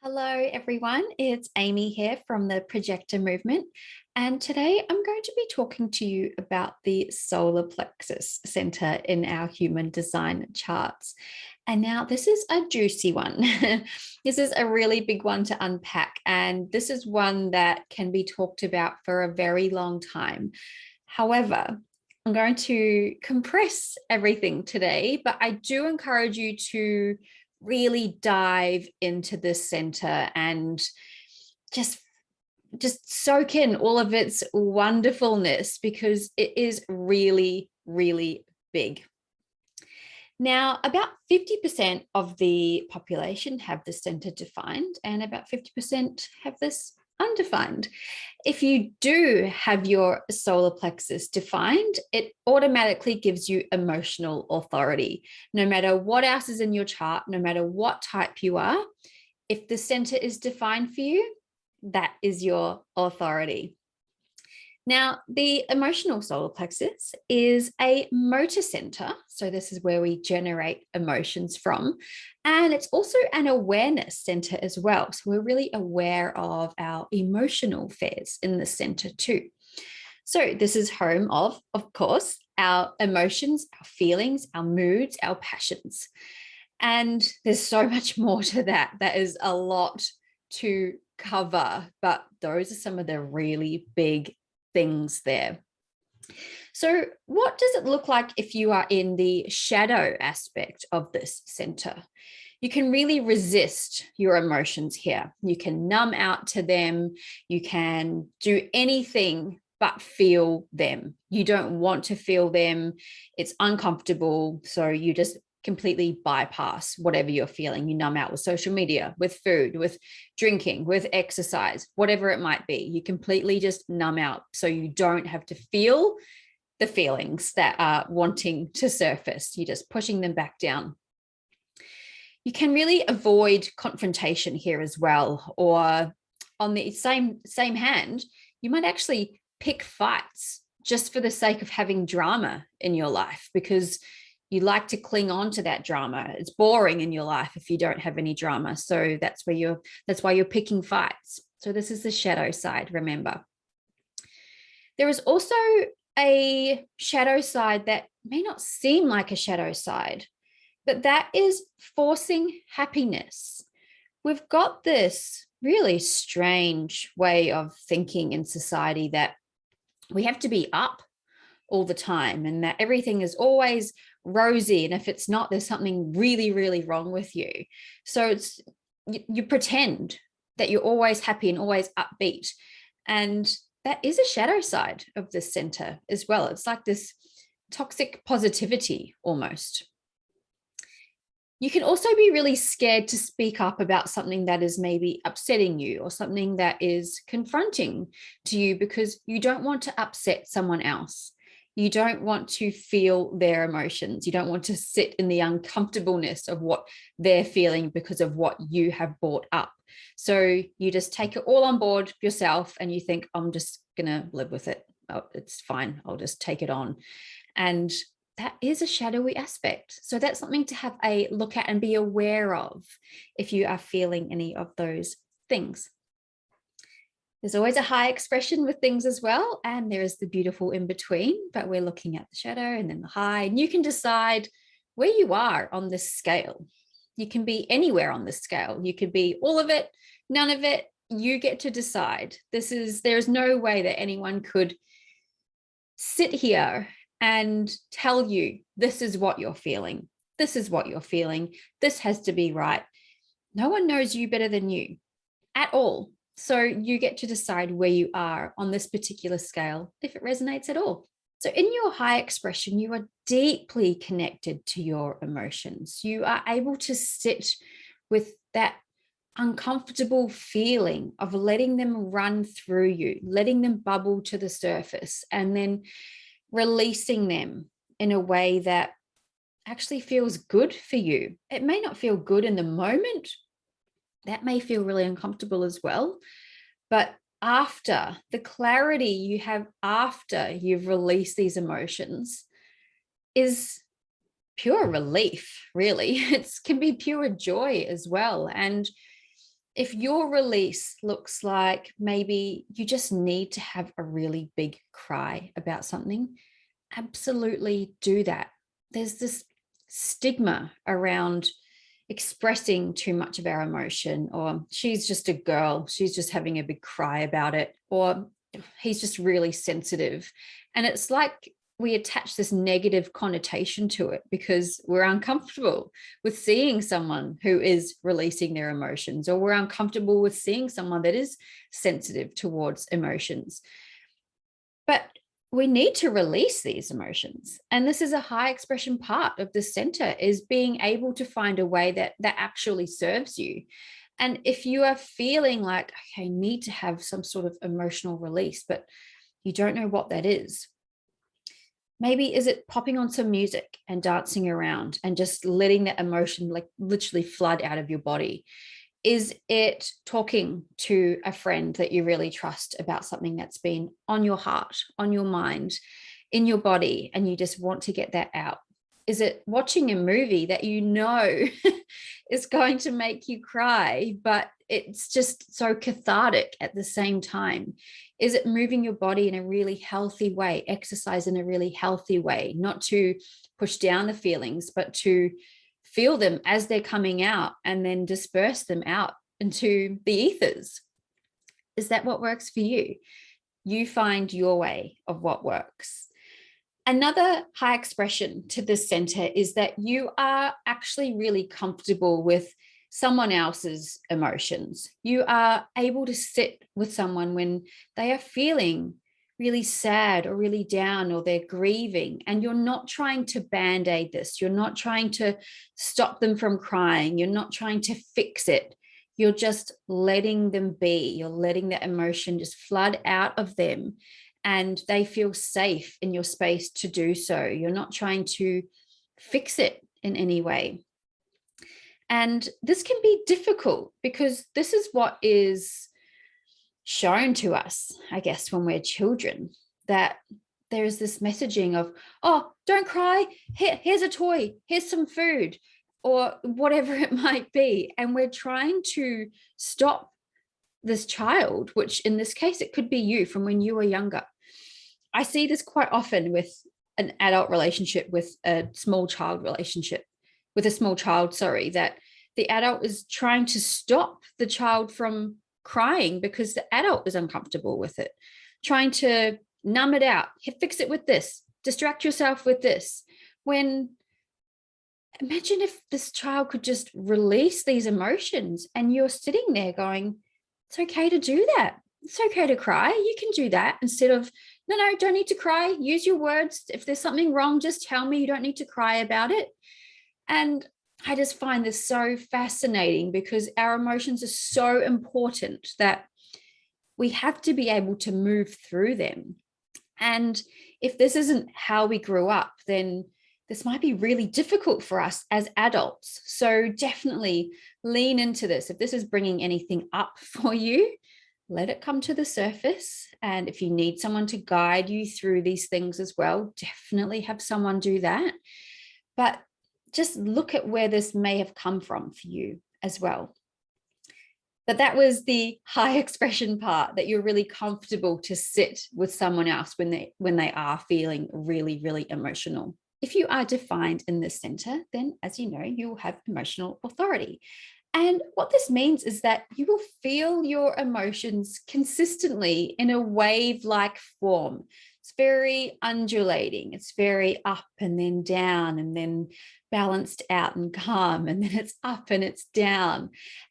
Hello everyone, it's Amy here from the Projector movement, and today I'm going to be talking to you about the solar plexus center in our human design charts. And now this is a juicy one. This is a really big one to unpack, and this is one that can be talked about for a very long time. However, I'm going to compress everything today, but I do encourage you to really dive into this center and just soak in all of its wonderfulness, because it is really, really big. Now, about 50% of the population have this center defined, and about 50% have this undefined. If you do have your solar plexus defined, it automatically gives you emotional authority. No matter what else is in your chart, no matter what type you are, if the center is defined for you, that is your authority. Now, the emotional solar plexus is a motor center. So this is where we generate emotions from. And it's also an awareness center as well. So we're really aware of our emotional affairs in the center too. So this is home of course, our emotions, our feelings, our moods, our passions. And there's so much more to that. That is a lot to cover, but those are some of the really big things there. So what does it look like if you are in the shadow aspect of this center? You can really resist your emotions here. You can numb out to them. You can do anything but feel them. You don't want to feel them. It's uncomfortable. So you just completely bypass whatever you're feeling. You numb out with social media, with food, with drinking, with exercise, whatever it might be. You completely just numb out so you don't have to feel the feelings that are wanting to surface. You're just pushing them back down. You can really avoid confrontation here as well. Or on the same hand, you might actually pick fights just for the sake of having drama in your life, because you like to cling on to that drama. It's boring in your life if you don't have any drama. So that's why you're picking fights. So this is the shadow side, remember. There is also a shadow side that may not seem like a shadow side, but that is forcing happiness. We've got this really strange way of thinking in society that we have to be up all the time and that everything is always rosy, and if it's not, there's something really, really wrong with you. So you pretend that you're always happy and always upbeat, and that is a shadow side of this center as well. It's like this toxic positivity almost. You can also be really scared to speak up about something that is maybe upsetting you or something that is confronting to you, because you don't want to upset someone else. You don't want to feel their emotions. You don't want to sit in the uncomfortableness of what they're feeling because of what you have brought up. So you just take it all on board yourself and you think, I'm just going to live with it. Oh, it's fine. I'll just take it on. And that is a shadowy aspect. So that's something to have a look at and be aware of if you are feeling any of those things. There's always a high expression with things as well, and there is the beautiful in between, but we're looking at the shadow and then the high, and you can decide where you are on this scale. You can be anywhere on this scale. You could be all of it, none of it. You get to decide. There's no way that anyone could sit here and tell you this is what you're feeling. This is what you're feeling. This has to be right. No one knows you better than you at all. So you get to decide where you are on this particular scale, if it resonates at all. So in your high expression, you are deeply connected to your emotions. You are able to sit with that uncomfortable feeling of letting them run through you, letting them bubble to the surface, and then releasing them in a way that actually feels good for you. It may not feel good in the moment. That may feel really uncomfortable as well. But after the clarity you have after you've released these emotions, is pure relief, really. It can be pure joy as well. And if your release looks like maybe you just need to have a really big cry about something, absolutely do that. There's this stigma around expressing too much of our emotion, or she's just a girl, she's just having a big cry about it, or he's just really sensitive. And it's like we attach this negative connotation to it because we're uncomfortable with seeing someone who is releasing their emotions, or we're uncomfortable with seeing someone that is sensitive towards emotions. But we need to release these emotions. And this is a high expression part of the center, is being able to find a way that actually serves you. And if you are feeling like, okay, I need to have some sort of emotional release, but you don't know what that is, maybe is it popping on some music and dancing around and just letting that emotion like literally flood out of your body? Is it talking to a friend that you really trust about something that's been on your heart, on your mind, in your body, and you just want to get that out? Is it watching a movie that you know is going to make you cry, but it's just so cathartic at the same time? Is it moving your body in a really healthy way, exercise in a really healthy way, not to push down the feelings, but to feel them as they're coming out and then disperse them out into the ethers? Is that what works for you? You find your way of what works. Another high expression to this center is that you are actually really comfortable with someone else's emotions. You are able to sit with someone when they are feeling really sad or really down, or they're grieving, and you're not trying to band-aid this. You're not trying to stop them from crying. You're not trying to fix it. You're just letting them be. You're letting that emotion just flood out of them, and they feel safe in your space to do so. You're not trying to fix it in any way. And this can be difficult because this is what is shown to us, I guess, when we're children, that there is this messaging of, oh, don't cry, here's a toy, here's some food, or whatever it might be. And we're trying to stop this child, which in this case, it could be you from when you were younger. I see this quite often with an adult relationship with a small child relationship, with a small child, sorry, that the adult is trying to stop the child from crying because the adult is uncomfortable with it, trying to numb it out, fix it with this, distract yourself with this. When imagine if this child could just release these emotions, and you're sitting there going, it's okay to do that. It's okay to cry. You can do that, instead of, no, don't need to cry. Use your words. If there's something wrong, just tell me. You don't need to cry about it. And I just find this so fascinating because our emotions are so important that we have to be able to move through them. And if this isn't how we grew up, then this might be really difficult for us as adults. So definitely lean into this. If this is bringing anything up for you, let it come to the surface. And if you need someone to guide you through these things as well, definitely have someone do that. But just look at where this may have come from for you as well. But that was the high expression part, that you're really comfortable to sit with someone else when they are feeling really, really emotional. If you are defined in this center, then as you know, you will have emotional authority. And what this means is that you will feel your emotions consistently in a wave-like form. It's very undulating. It's very up and then down and then balanced out and calm. And then it's up and it's down.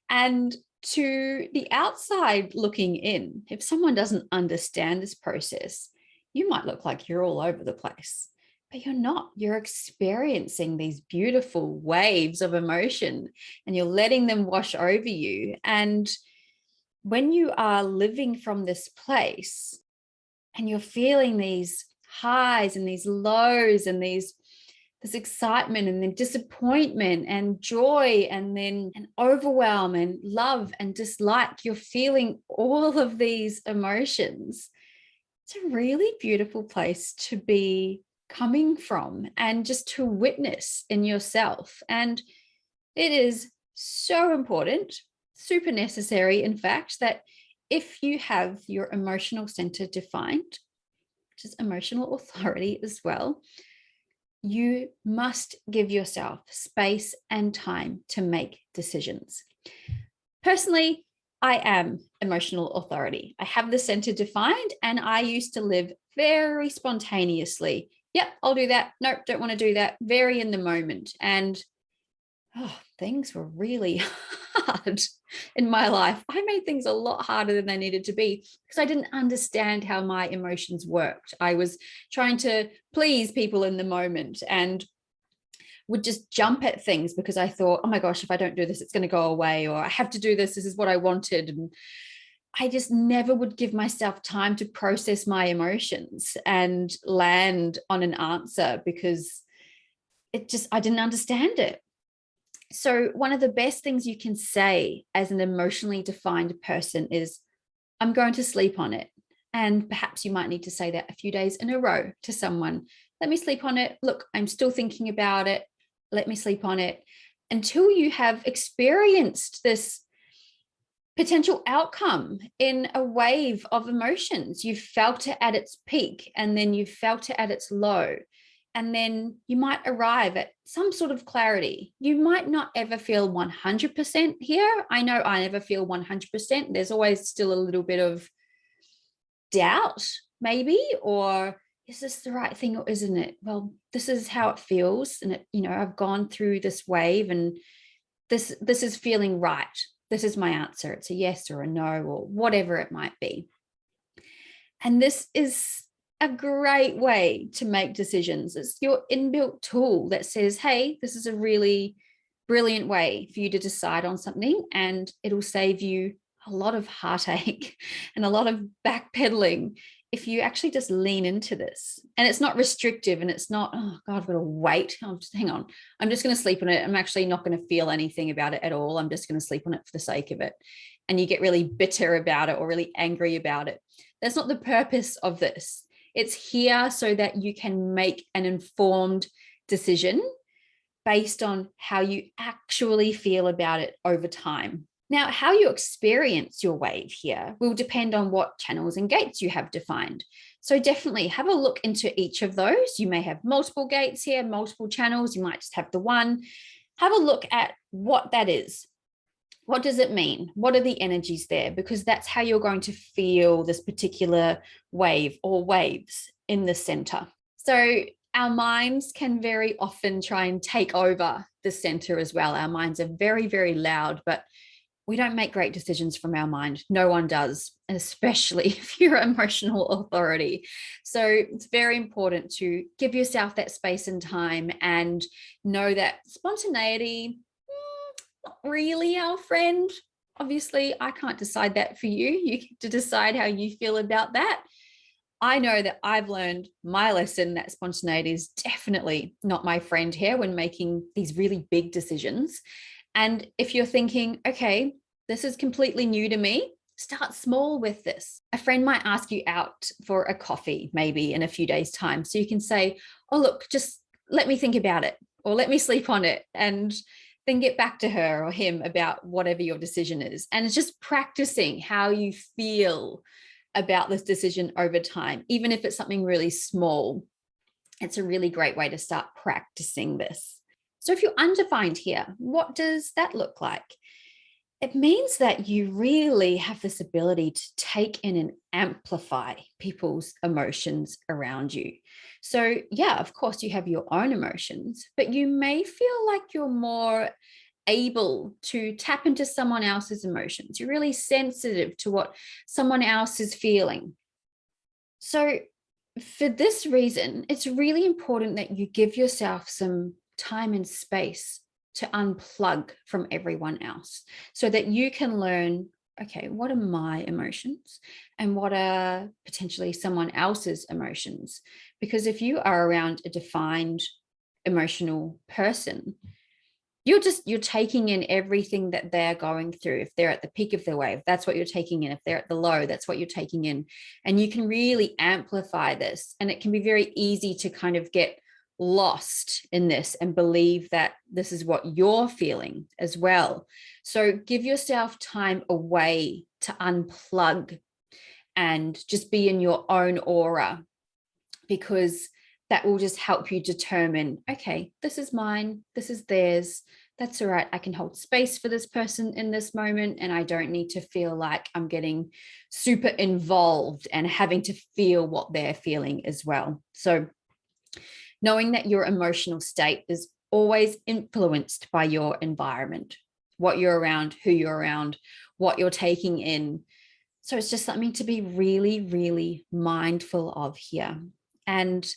And to the outside looking in, if someone doesn't understand this process, you might look like you're all over the place. But you're not. You're experiencing these beautiful waves of emotion, and you're letting them wash over you. And when you are living from this place and you're feeling these highs and these lows and this excitement and then disappointment and joy and then an overwhelm and love and dislike, you're feeling all of these emotions. It's a really beautiful place to be coming from and just to witness in yourself. And it is so important, super necessary, in fact, that if you have your emotional center defined, which is emotional authority as well, you must give yourself space and time to make decisions. Personally, I am emotional authority. I have the center defined, and I used to live very spontaneously. Yep, I'll do that. Nope, don't want to do that. Very in the moment. And things were really hard in my life. I made things a lot harder than they needed to be because I didn't understand how my emotions worked. I was trying to please people in the moment and would just jump at things because I thought, oh my gosh, if I don't do this, it's going to go away, or I have to do this. This is what I wanted. And I just never would give myself time to process my emotions and land on an answer because I didn't understand it. So one of the best things you can say as an emotionally defined person is, I'm going to sleep on it. And perhaps you might need to say that a few days in a row to someone. Let me sleep on it. Look, I'm still thinking about it. Let me sleep on it until you have experienced this potential outcome in a wave of emotions. You've felt it at its peak, and then you've felt it at its low. And then you might arrive at some sort of clarity. You might not ever feel 100% here. I know I never feel 100%. There's always still a little bit of doubt, maybe, or is this the right thing or isn't it? Well, this is how it feels. And I've gone through this wave, and this is feeling right. This is my answer. It's a yes or a no or whatever it might be. And this is a great way to make decisions. It's your inbuilt tool that says, hey, this is a really brilliant way for you to decide on something, and it'll save you a lot of heartache and a lot of backpedaling if you actually just lean into this. And it's not restrictive, and it's not, oh God, I've got to wait. Hang on. I'm just going to sleep on it. I'm actually not going to feel anything about it at all. I'm just going to sleep on it for the sake of it. And you get really bitter about it or really angry about it. That's not the purpose of this. It's here so that you can make an informed decision based on how you actually feel about it over time. Now, how you experience your wave here will depend on what channels and gates you have defined. So definitely have a look into each of those. You may have multiple gates here, multiple channels. You might just have the one. Have a look at what that is. What does it mean? What are the energies there? Because that's how you're going to feel this particular wave or waves in the center. So our minds can very often try and take over the center as well. Our minds are very, very loud, but we don't make great decisions from our mind. No one does, especially if you're emotional authority. So it's very important to give yourself that space and time and know that spontaneity, not really our friend. Obviously, I can't decide that for you. You get to decide how you feel about that. I know that I've learned my lesson that spontaneity is definitely not my friend here when making these really big decisions. And if you're thinking, okay, this is completely new to me, start small with this. A friend might ask you out for a coffee, maybe in a few days' time. So you can say, oh, look, just let me think about it, or let me sleep on it, and then get back to her or him about whatever your decision is. And it's just practicing how you feel about this decision over time, even if it's something really small. It's a really great way to start practicing this. So if you're undefined here, what does that look like? It means that you really have this ability to take in and amplify people's emotions around you. So yeah, of course you have your own emotions, but you may feel like you're more able to tap into someone else's emotions. You're really sensitive to what someone else is feeling. So for this reason, it's really important that you give yourself some time and space to unplug from everyone else so that you can learn, okay, what are my emotions and what are potentially someone else's emotions? Because if you are around a defined emotional person, you're taking in everything that they're going through. If they're at the peak of their wave, that's what you're taking in. If they're at the low, that's what you're taking in. And you can really amplify this. And it can be very easy to kind of get lost in this and believe that this is what you're feeling as well. So give yourself time away to unplug and just be in your own aura, because that will just help you determine, okay, this is mine, this is theirs. That's all right. I can hold space for this person in this moment, and I don't need to feel like I'm getting super involved and having to feel what they're feeling as well. So knowing that your emotional state is always influenced by your environment, what you're around, who you're around, what you're taking in. So it's just something to be really, really mindful of here. And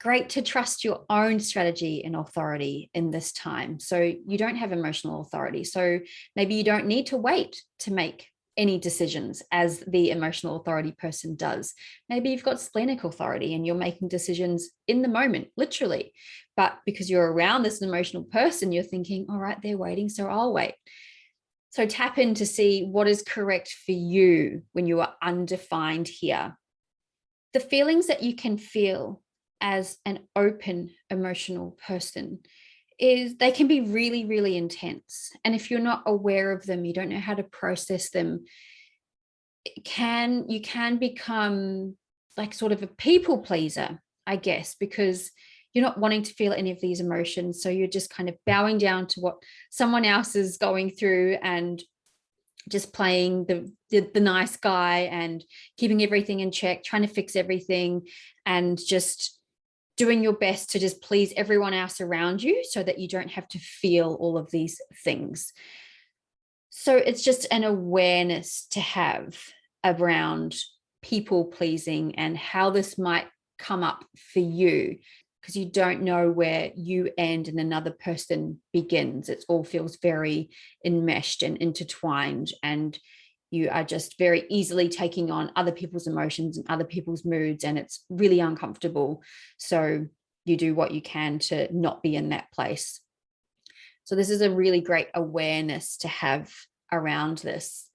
great to trust your own strategy and authority in this time. So you don't have emotional authority. So maybe you don't need to wait to make any decisions as the emotional authority person does. Maybe you've got splenic authority and you're making decisions in the moment, literally. But because you're around this emotional person, you're thinking, all right, they're waiting, so I'll wait. So tap in to see what is correct for you when you are undefined here. The feelings that you can feel as an open emotional person is they can be really, really intense. And if you're not aware of them, you don't know how to process them, you can become like sort of a people pleaser, I guess, because you're not wanting to feel any of these emotions. So you're just kind of bowing down to what someone else is going through and just playing the nice guy and keeping everything in check, trying to fix everything, and just doing your best to just please everyone else around you so that you don't have to feel all of these things. So it's just an awareness to have around people pleasing and how this might come up for you, because you don't know where you end and another person begins. It all feels very enmeshed and intertwined, and you are just very easily taking on other people's emotions and other people's moods, and it's really uncomfortable. So you do what you can to not be in that place. So this is a really great awareness to have around this.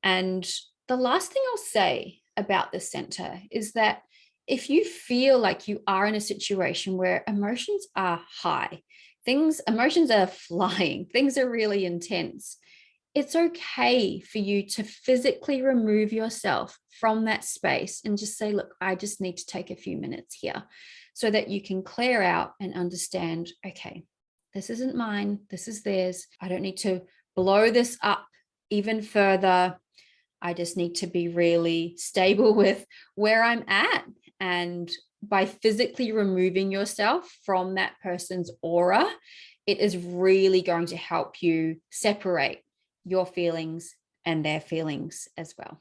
And the last thing I'll say about the center is that if you feel like you are in a situation where emotions are high, emotions are flying, things are really intense, it's okay for you to physically remove yourself from that space and just say, look, I just need to take a few minutes here, so that you can clear out and understand, okay, this isn't mine, this is theirs. I don't need to blow this up even further. I just need to be really stable with where I'm at. And by physically removing yourself from that person's aura, it is really going to help you separate your feelings and their feelings as well.